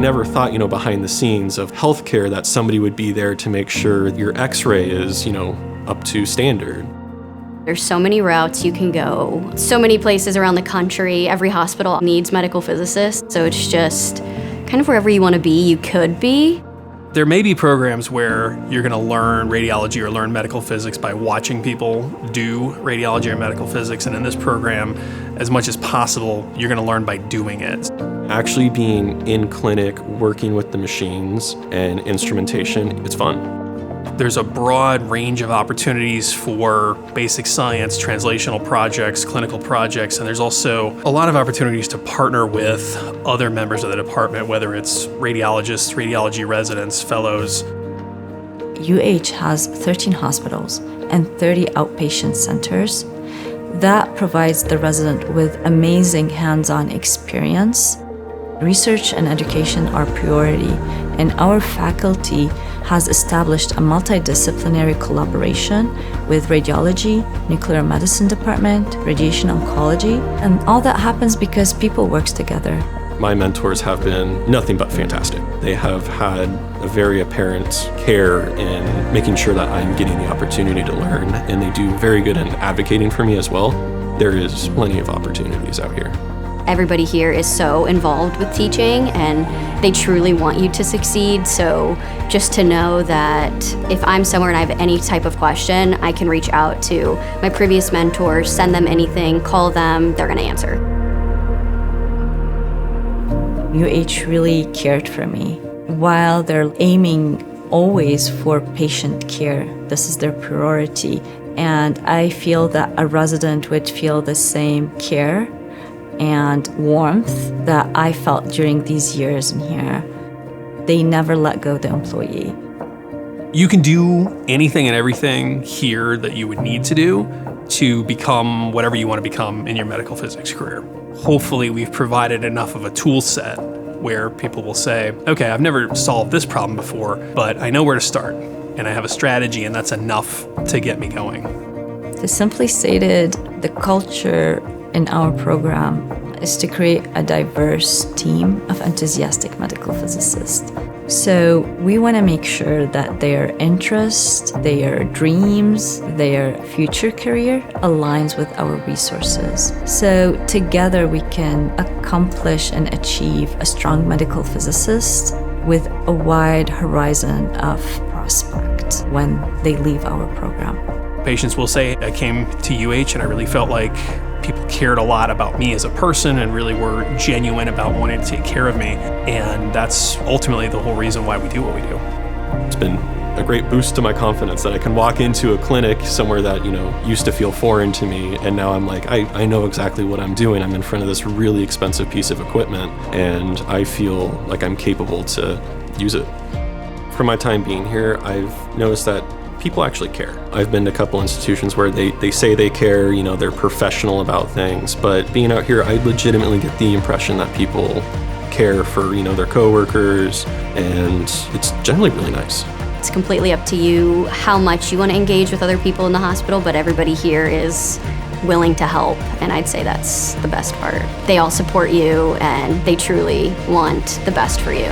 never thought, behind the scenes of healthcare that somebody would be there to make sure your x-ray is, up to standard. There's so many routes you can go, so many places around the country. Every hospital needs medical physicists, so it's just kind of wherever you want to be, you could be. There may be programs where you're going to learn radiology or learn medical physics by watching people do radiology or medical physics, and in this program, as much as possible, you're going to learn by doing it. Actually being in clinic, working with the machines and instrumentation, it's fun. There's a broad range of opportunities for basic science, translational projects, clinical projects, and there's also a lot of opportunities to partner with other members of the department, whether it's radiologists, radiology residents, fellows. UH has 13 hospitals and 30 outpatient centers. That provides the resident with amazing hands-on experience. Research and education are priority, and our faculty has established a multidisciplinary collaboration with radiology, nuclear medicine department, radiation oncology, and all that happens because people work together. My mentors have been nothing but fantastic. They have had a very apparent care in making sure that I'm getting the opportunity to learn, and they do very good in advocating for me as well. There is plenty of opportunities out here. Everybody here is so involved with teaching, and they truly want you to succeed. So just to know that if I'm somewhere and I have any type of question, I can reach out to my previous mentors, send them anything, call them, they're gonna answer. UH really cared for me. While they're aiming always for patient care, this is their priority. And I feel that a resident would feel the same care and warmth that I felt during these years in here. They never let go of the employee. You can do anything and everything here that you would need to do to become whatever you want to become in your medical physics career. Hopefully we've provided enough of a tool set where people will say, okay, I've never solved this problem before, but I know where to start, and I have a strategy, and that's enough to get me going. To simply stated, the culture in our program is to create a diverse team of enthusiastic medical physicists. So we want to make sure that their interests, their dreams, their future career aligns with our resources. So together we can accomplish and achieve a strong medical physicist with a wide horizon of prospect when they leave our program. Patients will say, I came to UH and I really felt like people cared a lot about me as a person and really were genuine about wanting to take care of me. And that's ultimately the whole reason why we do what we do. It's been a great boost to my confidence that I can walk into a clinic somewhere that, used to feel foreign to me. And now I'm like, I know exactly what I'm doing. I'm in front of this really expensive piece of equipment, and I feel like I'm capable to use it. For my time being here, I've noticed that people actually care. I've been to a couple institutions where they say they care, they're professional about things, but being out here, I legitimately get the impression that people care for, their coworkers, and it's generally really nice. It's completely up to you how much you want to engage with other people in the hospital, but everybody here is willing to help, and I'd say that's the best part. They all support you, and they truly want the best for you.